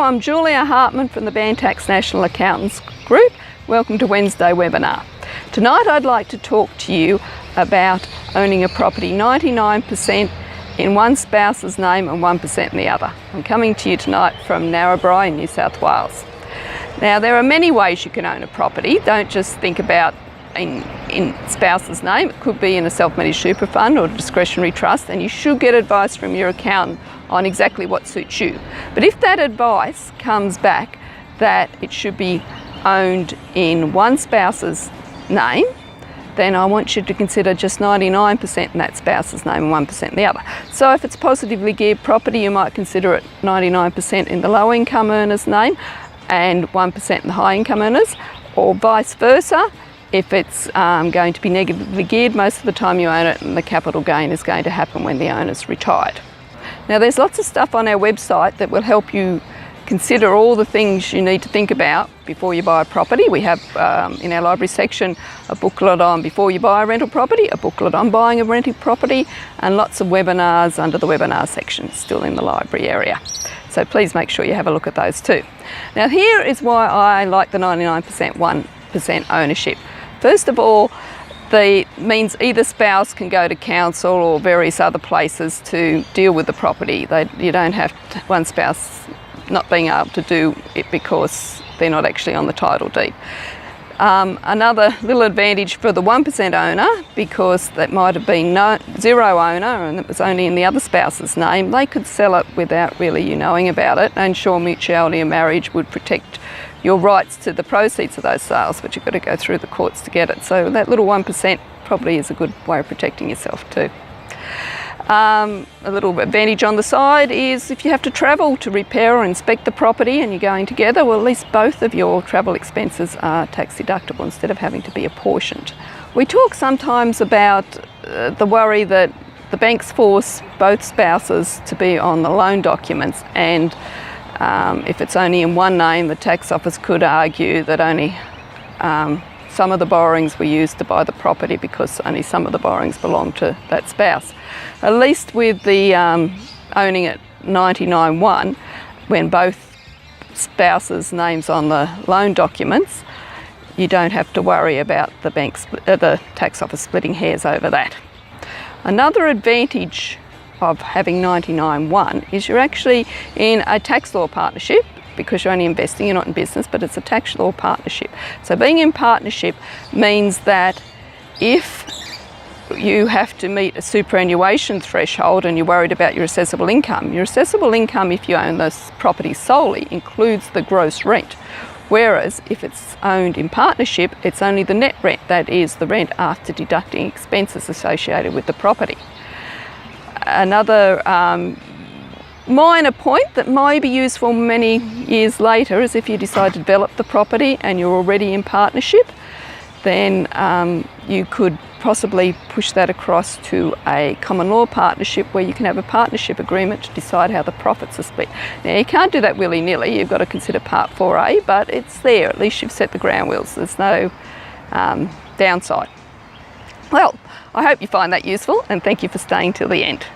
I'm Julia Hartman from the Bantax National Accountants Group. Welcome to Wednesday webinar. Tonight I'd like to talk to you about owning a property 99% in one spouse's name and 1% in the other. I'm coming to you tonight from Narrabri in New South Wales. Now there are many ways you can own a property. Don't just think about in spouse's name. It could be in a self-managed super fund or a discretionary trust, and you should get advice from your accountant on exactly what suits you. But if that advice comes back that it should be owned in one spouse's name, then I want you to consider just 99% in that spouse's name and 1% in the other. So if it's positively geared property, you might consider it 99% in the low income earner's name and 1% in the high income earners, or vice versa. If it's going to be negatively geared, most of the time you own it and the capital gain is going to happen when the owner's retired. Now there's lots of stuff on our website that will help you consider all the things you need to think about before you buy a property. We have in our library section a booklet on before you buy a rental property, a booklet on buying a rental property, and lots of webinars under the webinar section still in the library area. So please make sure you have a look at those too. Now here is why I like the 99% 1% ownership. First of all, means either spouse can go to council or various other places to deal with the property. You don't have one spouse not being able to do it because they're not actually on the title deed. Another little advantage for the 1% owner, because that might have been zero owner and it was only in the other spouse's name, they could sell it without really you knowing about it, and sure, mutuality of marriage would protect your rights to the proceeds of those sales, but you've got to go through the courts to get it. So that little 1% probably is a good way of protecting yourself too. A little advantage on the side is if you have to travel to repair or inspect the property and you're going together, well, at least both of your travel expenses are tax deductible instead of having to be apportioned. We talk sometimes about the worry that the banks force both spouses to be on the loan documents, and if it's only in one name, the tax office could argue that only some of the borrowings were used to buy the property because only some of the borrowings belong to that spouse. At least with the owning at 99-1, when both spouses' names on the loan documents, you don't have to worry about the tax office splitting hairs over that. Another advantage of having 99-1 is you're actually in a tax law partnership, because you're only investing, you're not in business, but it's a tax law partnership. So being in partnership means that if you have to meet a superannuation threshold and you're worried about your assessable income, if you own this property solely, includes the gross rent. Whereas if it's owned in partnership, it's only the net rent, that is the rent after deducting expenses associated with the property. Another minor point that may be useful many years later is if you decide to develop the property and you're already in partnership, then you could possibly push that across to a common law partnership where you can have a partnership agreement to decide how the profits are split. Now you can't do that willy-nilly, you've got to consider Part 4A, but it's there, at least you've set the ground wheels, there's no downside. Well, I hope you find that useful, and thank you for staying till the end.